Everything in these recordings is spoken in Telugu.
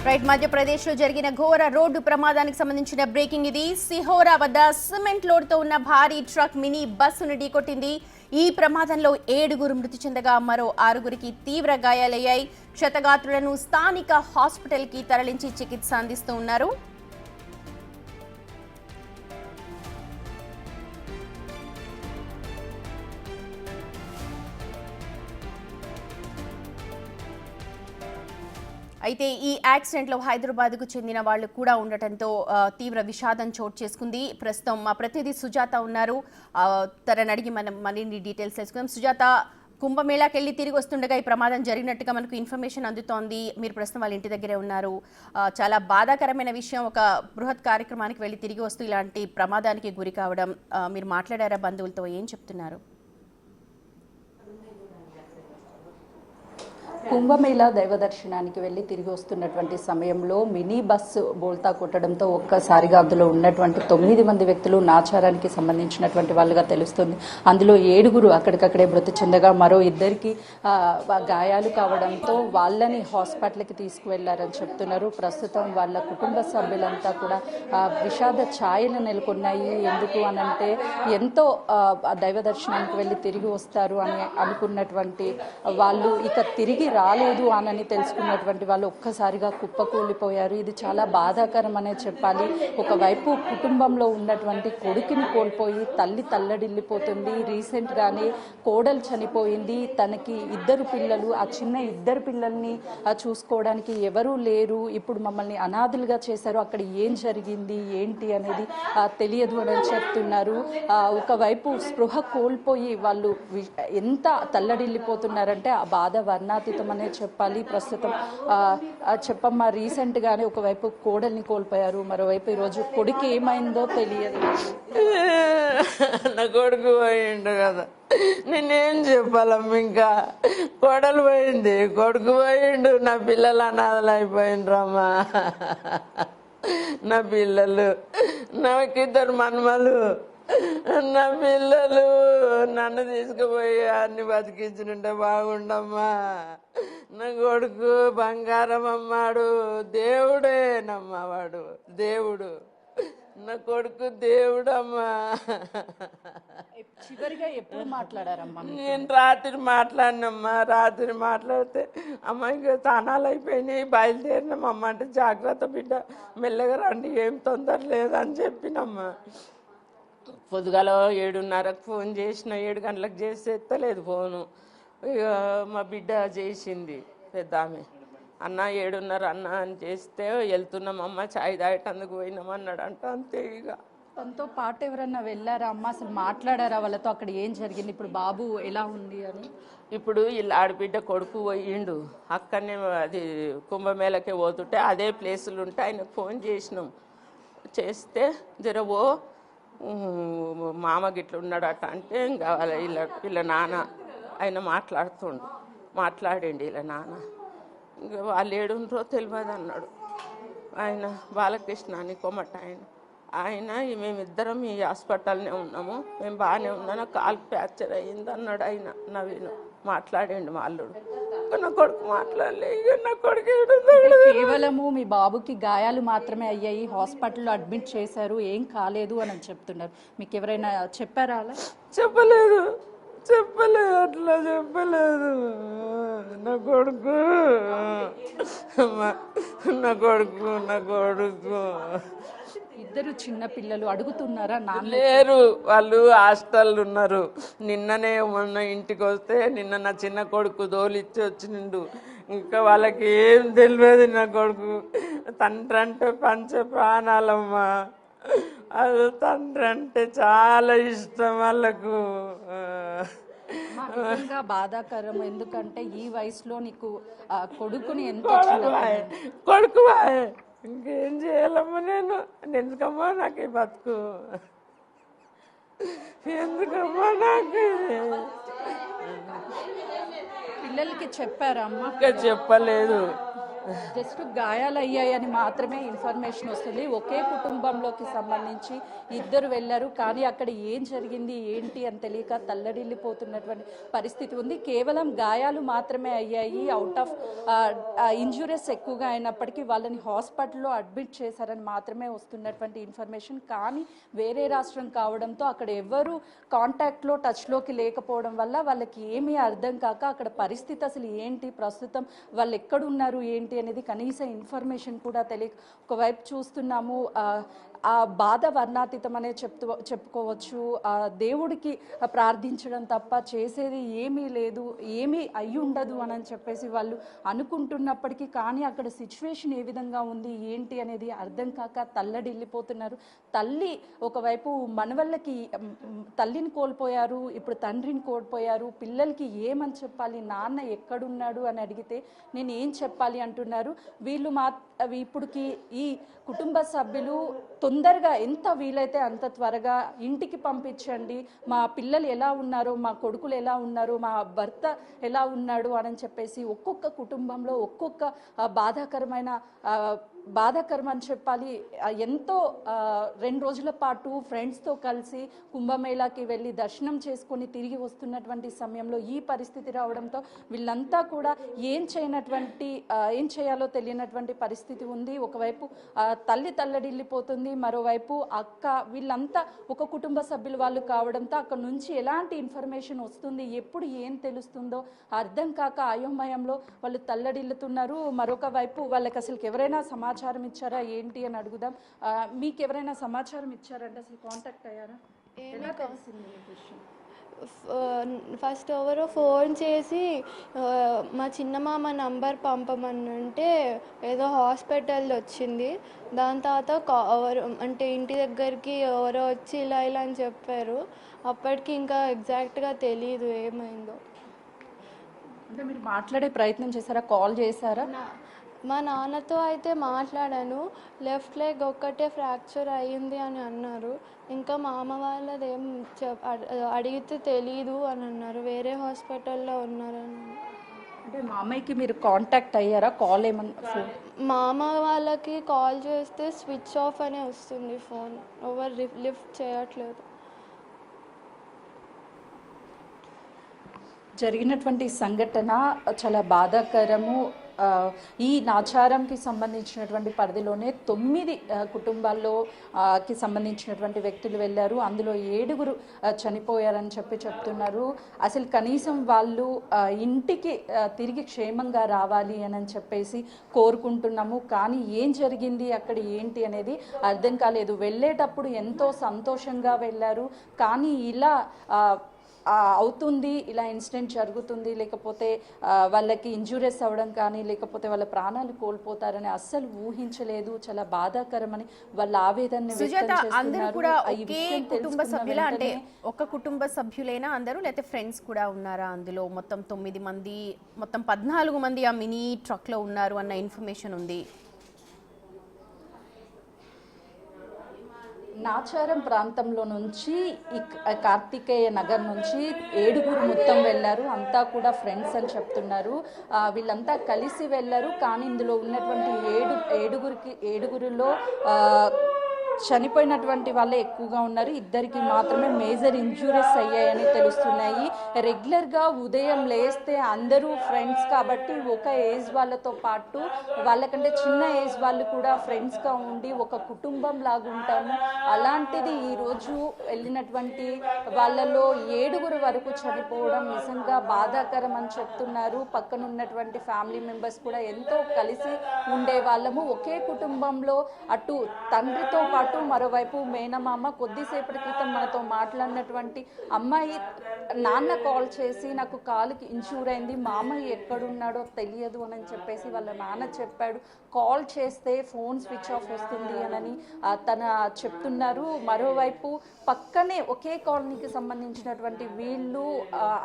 రైట్, మధ్యప్రదేశ్లో జరిగిన ఘోర రోడ్డు ప్రమాదానికి సంబంధించిన బ్రేకింగ్ ఇది. సిహోరా వద్ద సిమెంట్ లోడ్తో ఉన్న భారీ ట్రక్ మినీ బస్సును ఢీకొట్టింది. ఈ ప్రమాదంలో 7 మృతి చెందగా మరో 6 తీవ్ర గాయాలయ్యాయి. క్షతగాత్రులను స్థానిక హాస్పిటల్కి తరలించి చికిత్స అందిస్తూ ఉన్నారు. అయితే ఈ యాక్సిడెంట్లో హైదరాబాద్కు చెందిన వాళ్ళు కూడా ఉండటంతో తీవ్ర విషాదం చోటు చేసుకుంది. ప్రస్తుతం మా ప్రతినిధి సుజాత ఉన్నారు, తనని అడిగి మనం మరిన్ని డీటెయిల్స్ తెలుసుకుందాం. సుజాత, కుంభమేళాకి వెళ్ళి తిరిగి వస్తుండగా ఈ ప్రమాదం జరిగినట్టుగా మనకు ఇన్ఫర్మేషన్ అందుతోంది. మీరు ప్రస్తుతం వాళ్ళ ఇంటి దగ్గరే ఉన్నారు. చాలా బాధాకరమైన విషయం, ఒక బృహత్ కార్యక్రమానికి వెళ్ళి తిరిగి వస్తూ ఇలాంటి ప్రమాదానికి గురి కావడం. మీరు మాట్లాడారా బంధువులతో, ఏం చెప్తున్నారు? కుంభమేళా దైవ దర్శనానికి వెళ్ళి తిరిగి వస్తున్నటువంటి సమయంలో మినీ బస్సు బోల్తా కొట్టడంతో ఒక్కసారిగా అందులో ఉన్నటువంటి 9 మంది వ్యక్తులు నాచారానికి సంబంధించినటువంటి వాళ్ళుగా తెలుస్తుంది. అందులో 7 అక్కడికక్కడే మృతి చెందగా మరో 2 గాయాలు కావడంతో వాళ్ళని హాస్పిటల్కి తీసుకువెళ్లారని చెప్తున్నారు. ప్రస్తుతం వాళ్ళ కుటుంబ సభ్యులంతా కూడా విషాద ఛాయలు నెలకొన్నాయి. ఎందుకు అనంటే ఎంతో దైవ దర్శనానికి వెళ్ళి తిరిగి వస్తారు అని అనుకున్నటువంటి వాళ్ళు ఇక తిరిగి రాలేదు అని తెలుసుకున్నటువంటి వాళ్ళు ఒక్కసారిగా కుప్పకూలిపోయారు. ఇది చాలా బాధాకరం అనే చెప్పాలి. ఒకవైపు కుటుంబంలో ఉన్నటువంటి కొడుకుని కోల్పోయి తల్లి తల్లడిల్లిపోతుంది. రీసెంట్గానే కోడలు చనిపోయింది. తనకి 2 పిల్లలు, ఆ చిన్న 2 పిల్లల్ని చూసుకోవడానికి ఎవరూ లేరు. ఇప్పుడు మమ్మల్ని అనాథులుగా చేశారు. అక్కడ ఏం జరిగింది ఏంటి అనేది తెలియదు అని చెప్తున్నారు. ఒకవైపు స్పృహ కోల్పోయి వాళ్ళు ఎంత తల్లడిల్లిపోతున్నారంటే ఆ బాధ వర్ణాతీతం అనే చెప్పాలి. ప్రస్తుతం చెప్పమ్మా, రీసెంట్ గానే ఒకవైపు కోడల్ని కోల్పోయారు, మరోవైపు ఈరోజు కొడుకు ఏమైందో తెలియదు. నా కొడుకు పోయిండు కదా, నేనేం చెప్పాలమ్మ, ఇంకా కోడలు పోయింది, కొడుకు పోయిండు, నా పిల్లలు అనాథలు అయిపోయిండ్రమ్మా. నా పిల్లలు, నాకు 2 మన్మలు, నా పిల్లలు నన్ను తీసుకుపోయి అన్ని బతికించుంటే బాగుండమ్మా. నా కొడుకు బంగారం అమ్మాడు, దేవుడేనమ్మా, వాడు దేవుడు. నా కొడుకు దేవుడమ్మా. చివరిగా ఎప్పుడు మాట్లాడారమ్మా? నేను రాత్రి మాట్లాడినమ్మా. రాత్రి మాట్లాడితే అమ్మ ఇంకా తానాలు అయిపోయినాయి, బయలుదేరినామమ్మ అంటే జాగ్రత్త బిడ్డ, మెల్లగా రండి, ఏం తొందర లేదని చెప్పినమ్మా. పొద్దుగాల 7:30కు ఫోన్ చేసిన, 7 గంటలకు చేసి ఎత్తలేదు ఫోను. ఇక మా బిడ్డ చేసింది పెద్ద ఆమె, అన్న 7:30 అన్న అని చేస్తే వెళ్తున్నామమ్మ, చాయ్ తాగేటందుకు పోయినామన్నాడు అంట. అంతే. ఇక తనతో పాటు ఎవరన్నా వెళ్ళారా అమ్మ? అసలు మాట్లాడారా వాళ్ళతో? అక్కడ ఏం జరిగింది, ఇప్పుడు బాబు ఎలా ఉంది అని? ఇప్పుడు ఇలా ఆడబిడ్డ కొడుకు పోయిండు, అక్కడనే అది కుంభమేళకే పోతుంటే అదే ప్లేసులు ఉంటే ఆయనకు ఫోన్ చేసినాం. చేస్తే జరవో మామ గిట్ల ఉన్నాడట అంటే ఇంకా వీళ్ళ నాన్న ఆయన మాట్లాడండి వీళ్ళ నాన్న. ఇంకా వాళ్ళు ఏడుండ్రో తెలియదు అన్నాడు ఆయన. బాలకృష్ణ అని కొమ్మట ఆయన మేమిద్దరం ఈ హాస్పిటల్నే ఉన్నాము, మేము బాగానే ఉన్నాను, కాలు ఫ్రాక్చర్ అయ్యింది అన్నాడు ఆయన. నవీన్ మాట్లాడండి మా అల్లుడు. నా కొడుకు మాట్లాడలే. ఇక నా కొడుకు కేవలము మీ బాబుకి గాయాలు మాత్రమే అయ్యాయి, హాస్పిటల్లో అడ్మిట్ చేశారు, ఏం కాలేదు అని చెప్తున్నారు. మీకు ఎవరైనా చెప్పారా? అలా చెప్పలేదు అట్లా చెప్పలేదు. నా కొడుకు నా కొడుకు 2 చిన్న పిల్లలు అడుగుతున్నారా? లేరు, వాళ్ళు హాస్టల్ ఉన్నారు. నిన్ననే మొన్న ఇంటికి వస్తే నిన్న నా చిన్న కొడుకు దోలిచ్చి వచ్చిండు. ఇంకా వాళ్ళకి ఏం తెలియదు. నా కొడుకు తండ్రి అంటే పంచ ప్రాణాలమ్మా. అది తండ్రి అంటే చాలా ఇష్టం వాళ్ళకు. బాధాకరం, ఎందుకంటే ఈ వయసులో నీకు కొడుకుని ఎంత కొడుకు ఇంకేం చేయాలమ్మా, నేను ఎందుకమ్మా నాకు ఈ బతుకు, ఎందుకమ్మా నాకు. పిల్లలకి చెప్పారా అమ్మ? ఇంకా చెప్పలేదు. జస్ట్ గాయాలయ్యాయని మాత్రమే ఇన్ఫర్మేషన్ వస్తుంది. ఒకే కుటుంబంలోకి సంబంధించి ఇద్దరు వెళ్ళారు, కానీ అక్కడ ఏం జరిగింది ఏంటి అని తెలియక తల్లడిల్లిపోతున్నటువంటి పరిస్థితి ఉంది. కేవలం గాయాలు మాత్రమే అయ్యాయి, అవుట్ ఆఫ్ ఇంజురీస్ ఎక్కువగా అయినప్పటికీ వాళ్ళని హాస్పిటల్లో అడ్మిట్ చేశారని మాత్రమే వస్తున్నటువంటి ఇన్ఫర్మేషన్. కానీ వేరే రాష్ట్రం కావడంతో అక్కడ ఎవరు కాంటాక్ట్లో టచ్లోకి లేకపోవడం వల్ల వాళ్ళకి ఏమీ అర్థం కాక అక్కడ పరిస్థితి అసలు ఏంటి, ప్రస్తుతం వాళ్ళు ఎక్కడున్నారు ఏంటి అనేది కనీస ఇన్ఫర్మేషన్ కూడా తెలియక ఒకవైపు చూస్తున్నాము. ఆ బాధ వర్ణాతీతం అనే చెప్పుకోవచ్చు. దేవుడికి ప్రార్థించడం తప్ప చేసేది ఏమీ లేదు, ఏమీ అయి ఉండదు అని చెప్పేసి వాళ్ళు అనుకుంటున్నప్పటికీ కానీ అక్కడ సిచ్యువేషన్ ఏ విధంగా ఉంది ఏంటి అనేది అర్థం కాక తల్లడిల్లిపోతున్నారు. తల్లి ఒకవైపు మనవళ్ళకి తల్లిని కోల్పోయారు, ఇప్పుడు తండ్రిని కోల్పోయారు, పిల్లలకి ఏమని చెప్పాలి, నాన్న ఎక్కడున్నాడు అని అడిగితే నేను ఏం చెప్పాలి అంటున్నారు. వీళ్ళు ఇప్పుడుకి ఈ కుటుంబ సభ్యులు తొందరగా ఎంత వీలైతే అంత త్వరగా ఇంటికి పంపించండి, మా పిల్లలు ఎలా ఉన్నారో, మా కొడుకులు ఎలా ఉన్నారో, మా భర్త ఎలా ఉన్నాడు అని చెప్పేసి ఒక్కొక్క కుటుంబంలో ఒక్కొక్క బాధాకరం అని చెప్పాలి. ఎంతో 2 రోజుల పాటు ఫ్రెండ్స్తో కలిసి కుంభమేళాకి వెళ్ళి దర్శనం చేసుకొని తిరిగి వస్తున్నటువంటి సమయంలో ఈ పరిస్థితి రావడంతో వీళ్ళంతా కూడా ఏం చేయాలో తెలియనటువంటి పరిస్థితి ఉంది. ఒకవైపు తల్లి తల్లడిల్లిపోతుంది, మరోవైపు అక్క, వీళ్ళంతా ఒక కుటుంబ సభ్యులు వాళ్ళు కావడంతో అక్కడ నుంచి ఎలాంటి ఇన్ఫర్మేషన్ వస్తుంది, ఎప్పుడు ఏం తెలుస్తుందో అర్థం కాక అయోమయంలో వాళ్ళు తల్లడిల్లుతున్నారు. మరొక వైపు వాళ్ళకి అసలు ఎవరైనా సమాచారం ఇచ్చారా ఏంటి అని అడుగుదాం. మీకు ఎవరైనా సమాచారం ఇచ్చారంటే అసలు కాంటాక్ట్ అయ్యారా? ఎలా తెలిసింది ఈ విషయం? ఫస్ట్ ఎవరో ఫోన్ చేసి మా చిన్నమామ నంబర్ పంపమనంటే ఏదో హాస్పిటల్ వచ్చింది. దాని తర్వాత ఎవరు అంటే ఇంటి దగ్గరికి ఎవరో వచ్చి ఇలా అని చెప్పారు. అప్పటికి ఇంకా ఎగ్జాక్ట్గా తెలీదు ఏమైందో. అంటే మీరు మాట్లాడే ప్రయత్నం చేశారా, కాల్ చేశారా? మా నాన్నతో అయితే మాట్లాడాను. లెఫ్ట్ లెగ్ ఒక్కటే ఫ్రాక్చర్ అయ్యింది అని అన్నారు. ఇంకా మా అమ్మ వాళ్ళది ఏం అడిగితే తెలీదు అని అన్నారు, వేరే హాస్పిటల్లో ఉన్నారని. అంటే మా అమ్మాయికి మీరు కాంటాక్ట్ అయ్యారా? కాల్ ఏమన్నా? మా అమ్మ వాళ్ళకి కాల్ చేస్తే స్విచ్ ఆఫ్ అనే వస్తుంది ఫోన్, ఎవరు లిఫ్ట్ చేయట్లేదు. జరిగినటువంటి సంఘటన చాలా బాధాకరము. ఈ నాచారంకి సంబంధించినటువంటి పరిధిలోనే 9 కుటుంబాల్లోకి సంబంధించినటువంటి వ్యక్తులు వెళ్ళారు. అందులో 7 చనిపోయారని చెప్తున్నారు. అసలు కనీసం వాళ్ళు ఇంటికి తిరిగి క్షేమంగా రావాలి అని చెప్పేసి కోరుకుంటున్నాము. కానీ ఏం జరిగింది అక్కడ ఏంటి అనేది అర్థం కాలేదు. వెళ్ళేటప్పుడు ఎంతో సంతోషంగా వెళ్ళారు, కానీ ఇలా అవుతుంది, ఇలా ఇన్సిడెంట్ జరుగుతుంది, లేకపోతే వాళ్ళకి ఇంజూరీస్ అవ్వడం కానీ లేకపోతే వాళ్ళ ప్రాణాలు కోల్పోతారని అస్సలు ఊహించలేదు. చాలా బాధాకరమని వాళ్ళ ఆవేదన అందరూ కూడా ఒకే కుటుంబ సభ్యుల, అంటే ఒక కుటుంబ సభ్యులైనా అందరూ, లేకపోతే ఫ్రెండ్స్ కూడా ఉన్నారా అందులో? మొత్తం 9 మంది, మొత్తం 14 మంది ఆ మినీ ట్రక్ లో ఉన్నారు అన్న ఇన్ఫర్మేషన్ ఉంది. నాచారం ప్రాంతంలో నుంచి కార్తికేయ నగర్ నుంచి 7 మొత్తం వెళ్ళారు. అంతా కూడా ఫ్రెండ్స్ అని చెప్తున్నారు. వీళ్ళంతా కలిసి వెళ్ళారు. కానీ ఇందులో ఉన్నటువంటి 7గురిలో చనిపోయినటువంటి వాళ్ళే ఎక్కువగా ఉన్నారు. 2కి మాత్రమే మేజర్ ఇంజూరీస్ అయ్యాయని తెలుస్తున్నాయి. రెగ్యులర్గా ఉదయం లేస్తే అందరూ ఫ్రెండ్స్ కాబట్టి ఒక ఏజ్ వాళ్ళతో పాటు వాళ్ళకంటే చిన్న ఏజ్ వాళ్ళు కూడా ఫ్రెండ్స్గా ఉండి ఒక కుటుంబం లాగా ఉంటాము. అలాంటిది ఈరోజు వెళ్ళినటువంటి వాళ్ళలో 7 వరకు చనిపోవడం నిజంగా బాధాకరం అని చెప్తున్నారు. పక్కనున్నటువంటి ఫ్యామిలీ మెంబర్స్ కూడా ఎంతో కలిసి ఉండే వాళ్ళము. ఒకే కుటుంబంలో అటు తండ్రితో పాటు మరోవైపు మేనమామ, కొద్దిసేపటి క్రితం మనతో మాట్లాడినటువంటి అమ్మాయి నాన్న కాల్ చేసి నాకు కాలుకి ఇన్జూర్ అయింది, మామయ్య ఎక్కడున్నాడో తెలియదు అని చెప్పేసి వాళ్ళ నాన్న చెప్పాడు. కాల్ చేస్తే ఫోన్ స్విచ్ ఆఫ్ వస్తుంది అని తన చెప్తున్నారు. మరోవైపు పక్కనే ఒకే కాలనీకి సంబంధించినటువంటి వీళ్ళు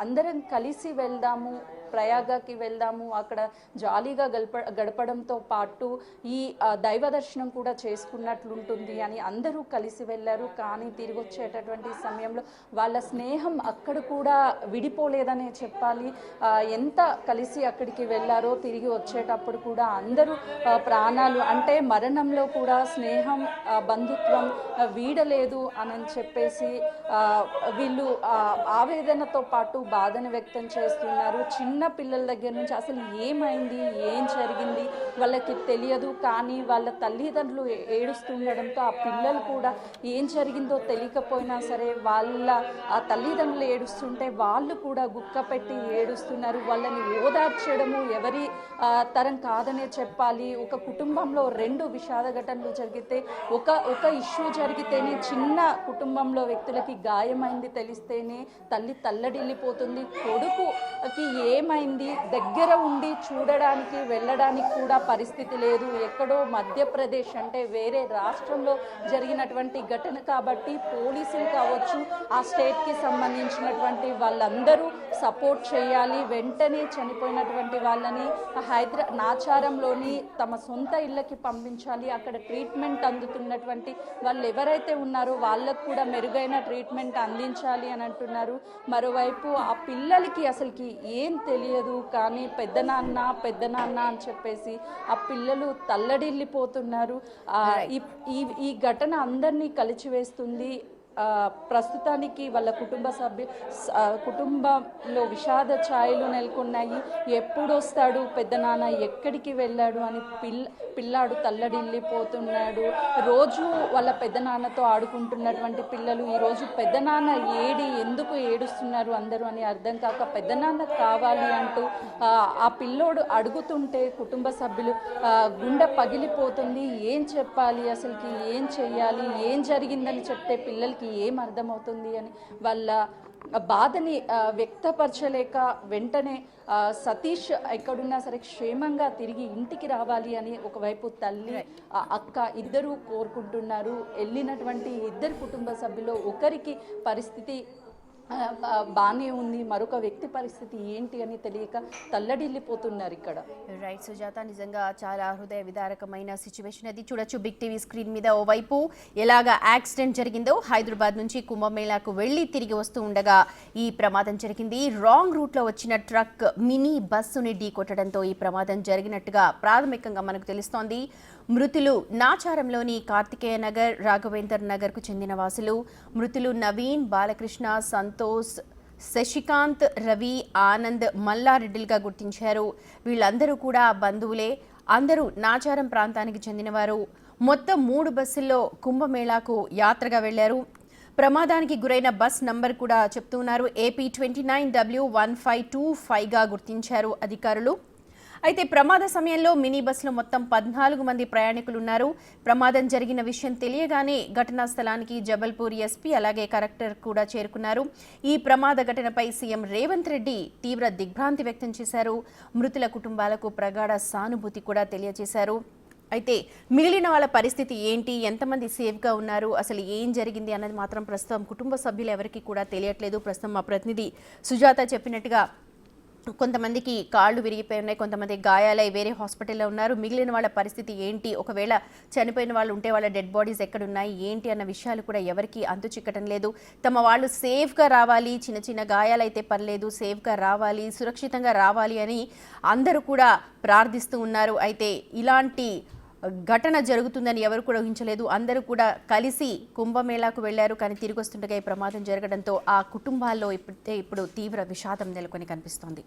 అందరం కలిసి వెళ్దాము, ప్రయాగకి వెళ్దాము, అక్కడ జాలీగా గడపడంతో పాటు ఈ దైవ దర్శనం కూడా చేసుకున్నట్లుంటుంది అని అందరూ కలిసి వెళ్ళారు. కానీ తిరిగి వచ్చేటటువంటి సమయంలో వాళ్ళ స్నేహం అక్కడ కూడా విడిపోలేదనే చెప్పాలి. ఎంత కలిసి అక్కడికి వెళ్ళారో తిరిగి వచ్చేటప్పుడు కూడా అందరూ ప్రాణాలు అంటే మరణంలో కూడా స్నేహం బంధుత్వం వీడలేదు అని చెప్పేసి వీళ్ళు ఆవేదనతో పాటు బాధను వ్యక్తం చేస్తున్నారు. చిన్న పిల్లల దగ్గర నుంచి అసలు ఏమైంది, ఏం జరిగింది వాళ్ళకి తెలియదు. కానీ వాళ్ళ తల్లిదండ్రులు ఏడుస్తుండడంతో ఆ పిల్లలు కూడా ఏం జరిగిందో తెలియకపోయినా సరే వాళ్ళ ఆ తల్లిదండ్రులు ఏడుస్తుంటే వాళ్ళు కూడా గుక్క పెట్టి ఏడుస్తున్నారు. వాళ్ళని ఓదార్చడము ఎవరి తరం కాదనే చెప్పాలి. ఒక కుటుంబంలో 2 విషాద ఘటనలు జరిగితే ఒక ఇష్యూ జరిగితేనే చిన్న కుటుంబంలో వ్యక్తులకి గాయమైంది తెలిస్తేనే తల్లి తల్లడిల్లిపోతుంది. కొడుకుకి ఏమైంది దగ్గర ఉండి చూడడానికి వెళ్ళడానికి కూడా పరిస్థితి లేదు. ఎక్కడో మధ్యప్రదేశ్ అంటే వేరే రాష్ట్రంలో జరిగినటువంటి ఘటన కాబట్టి పోలీసులు కావచ్చు, ఆ స్టేట్కి సంబంధించినటువంటి వాళ్ళందరూ సపోర్ట్ చేయాలి. వెంటనే చనిపోయినటువంటి వాళ్ళని నాచారంలోని తమ సొంత ఇళ్ళకి పంపించాలి. అక్కడ ట్రీట్మెంట్ అందుతున్నటువంటి వాళ్ళు ఎవరైతే ఉన్నారో వాళ్ళకు కూడా మెరుగైన ట్రీట్మెంట్ అందించాలి అని అంటున్నారు. మరోవైపు ఆ పిల్లలకి అసలుకి ఏం తెలియదు, కానీ పెద్దనాన్న అని చెప్పేసి ఆ పిల్లలు తల్లడిల్లిపోతున్నారు. ఈ ఘటన అందరినీ కలిచివేస్తుంది. ప్రస్తుతానికి వాళ్ళ కుటుంబంలో విషాద ఛాయలు నెలకొన్నాయి. ఎప్పుడు వస్తాడు పెద్దనాన్న, ఎక్కడికి వెళ్ళాడు అని పిల్లాడు తల్లడిల్లిపోతున్నాడు. రోజు వాళ్ళ పెద్దనాన్నతో ఆడుకుంటున్నటువంటి పిల్లలు ఈరోజు పెద్దనాన్న ఎందుకు ఏడుస్తున్నారు అందరూ అని అర్థం కాక పెద్దనాన్న కావాలి అంటూ ఆ పిల్లోడు అడుగుతుంటే కుటుంబ సభ్యులు గుండె పగిలిపోతుంది. ఏం చెప్పాలి, అసలుకి ఏం చెయ్యాలి, ఏం జరిగిందని చెప్తే పిల్లలకి ఏం అర్థమవుతుంది అని వాళ్ళ బాధని వ్యక్తపరచలేక వెంటనే సతీష్ ఎక్కడున్నా సరే క్షేమంగా తిరిగి ఇంటికి రావాలి అని ఒకవైపు తల్లి అక్క ఇద్దరు కోరుకుంటున్నారు. వెళ్ళినటువంటి 2 కుటుంబ సభ్యులు ఒకరికి పరిస్థితి బాగానే ఉంది, మరొక వ్యక్తి పరిస్థితి ఏంటి అని తెలియక తల్లడిల్లిపోతున్నారు ఇక్కడ. రైట్ సుజాత, నిజంగా చాలా హృదయ విదారకమైన సిచ్యువేషన్ అది. చూడొచ్చు బిగ్ టీవీ స్క్రీన్ మీద ఓవైపు ఎలాగా యాక్సిడెంట్ జరిగిందో. హైదరాబాద్ నుంచి కుంభమేళాకు వెళ్ళి తిరిగి వస్తూ ఉండగా ఈ ప్రమాదం జరిగింది. రాంగ్ రూట్లో వచ్చిన ట్రక్ మినీ బస్సుని ఢీకొట్టడంతో ఈ ప్రమాదం జరిగినట్టుగా ప్రాథమికంగా మనకు తెలుస్తోంది. మృతులు నాచారంలోని కార్తికేయ నగర్, రాఘవేందర్ నగర్కు చెందిన వాసులు. మృతులు నవీన్, బాలకృష్ణ, సంతోష్, శశికాంత్, రవి, ఆనంద్, మల్లారెడ్డిలుగా గుర్తించారు. వీళ్ళందరూ కూడా బంధువులే. అందరూ నాచారం ప్రాంతానికి చెందినవారు. మొత్తం 3 బస్సుల్లో కుంభమేళాకు యాత్రగా వెళ్లారు. ప్రమాదానికి గురైన బస్ నంబర్ కూడా చెప్తున్నారు. AP 29W1525గా గుర్తించారు అధికారులు. అయితే ప్రమాద సమయంలో మినీ బస్సులో మొత్తం 14 మంది ప్రయాణికులున్నారు. ప్రమాదం జరిగిన విషయం తెలియగానే ఘటనా స్థలానికి జబల్పూర్ ఎస్పీ అలాగే కలెక్టర్ కూడా చేరుకున్నారు. ఈ ప్రమాద ఘటనపై సీఎం రేవంత్ రెడ్డి తీవ్ర దిగ్భ్రాంతి వ్యక్తం చేశారు. మృతుల కుటుంబాలకు ప్రగాఢ సానుభూతి కూడా తెలియజేశారు. అయితే మిగిలిన వాళ్ళ పరిస్థితి ఏంటి, ఎంతమంది సేఫ్గా ఉన్నారు, అసలు ఏం జరిగింది అన్నది మాత్రం ప్రస్తుతం కుటుంబ సభ్యులు ఎవరికి కూడా తెలియట్లేదు. ప్రస్తుతం మా ప్రతినిధి సుజాత చెప్పినట్టుగా కొంతమందికి కాళ్ళు విరిగిపోయి ఉన్నాయి, కొంతమంది గాయాలై వేరే హాస్పిటల్లో ఉన్నారు. మిగిలిన వాళ్ళ పరిస్థితి ఏంటి, ఒకవేళ చనిపోయిన వాళ్ళు ఉంటే వాళ్ళ డెడ్ బాడీస్ ఎక్కడున్నాయి ఏంటి అన్న విషయాలు కూడా ఎవరికి అంతు చిక్కటం లేదు. తమ వాళ్ళు సేఫ్గా రావాలి, చిన్న చిన్న గాయాలైతే పర్లేదు, సేఫ్గా రావాలి, సురక్షితంగా రావాలి అని అందరూ కూడా ప్రార్థిస్తూ ఉన్నారు. అయితే ఇలాంటి ఘటన జరుగుతుందని ఎవరు కూడా ఊహించలేదు. అందరూ కూడా కలిసి కుంభమేళాకు వెళ్లారు. కానీ తిరిగి వస్తుండగా ఈ ప్రమాదం జరగడంతో ఆ కుటుంబాల్లో ఇప్పుడు తీవ్ర విషాదం నెలకొని కనిపిస్తోంది.